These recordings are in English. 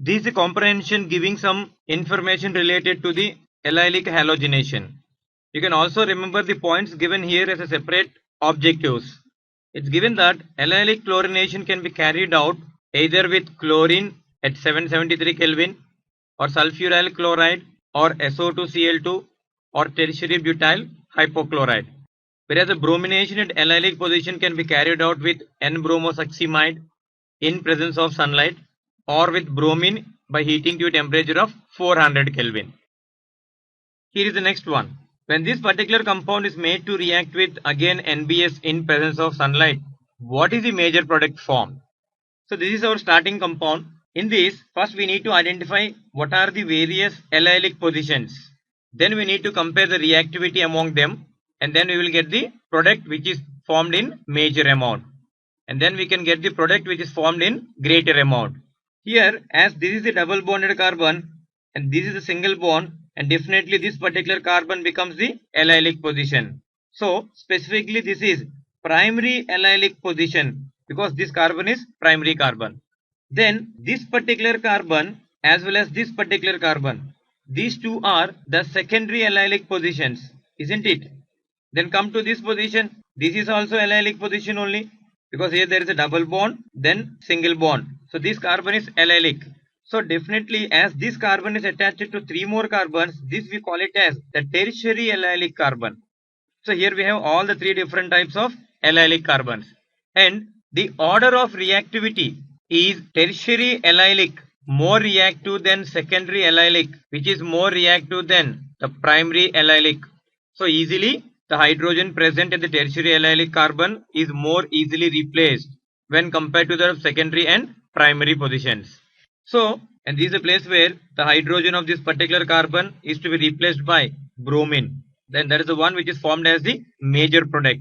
This is a comprehension giving some information related to the allylic halogenation. You can also remember the points given here as a separate objectives. It's given that allylic chlorination can be carried out either with chlorine at 773 Kelvin or sulfuryl chloride or SO2Cl2 or tertiary butyl hypochlorite. Whereas the bromination at allylic position can be carried out with N-bromosuccinimide in presence of sunlight or with bromine by heating to a temperature of 400 Kelvin. Here is the next one. When this particular compound is made to react with again NBS in presence of sunlight, what is the major product formed? So this is our starting compound. In this, first we need to identify what are the various allylic positions. Then we need to compare the reactivity among them, and then we will get the product which is formed in major amount. And then we can get the product which is formed in greater amount. Here, as this is a double bonded carbon and this is a single bond, and definitely this particular carbon becomes the allylic position. So specifically this is primary allylic position because this carbon is primary carbon. Then this particular carbon as well as this particular carbon, these two are the secondary allylic positions, isn't it? Then come to this position, this is also allylic position only because here there is a double bond then single bond. So this carbon is allylic. So definitely as this carbon is attached to 3 more carbons, this we call it as the tertiary allylic carbon. So here we have all the 3 different types of allylic carbons. And the order of reactivity is tertiary allylic more reactive than secondary allylic, which is more reactive than the primary allylic. So easily the hydrogen present in the tertiary allylic carbon is more easily replaced when compared to the secondary and primary positions. So, and this is a place where the hydrogen of this particular carbon is to be replaced by bromine. Then that is the one which is formed as the major product.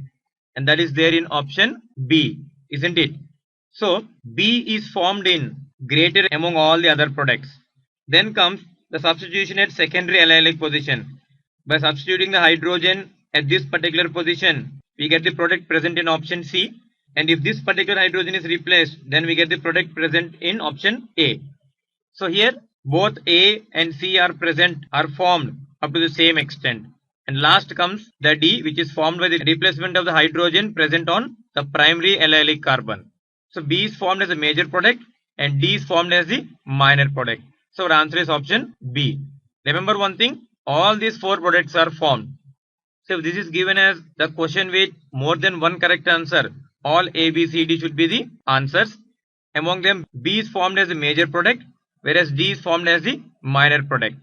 And that is there in option B, isn't it? So, B is formed in greater among all the other products. Then comes the substitution at secondary allylic position. By substituting the hydrogen at this particular position, we get the product present in option C. And if this particular hydrogen is replaced, then we get the product present in option A. So here both A and C are present, are formed up to the same extent. And last comes the D, which is formed by the replacement of the hydrogen present on the primary allylic carbon. So B is formed as a major product and D is formed as the minor product. So our answer is option B. Remember one thing, all these 4 products are formed. So if this is given as the question with more than one correct answer, all A, B, C, D should be the answers. Among them, B is formed as a major product, whereas D is formed as the minor product.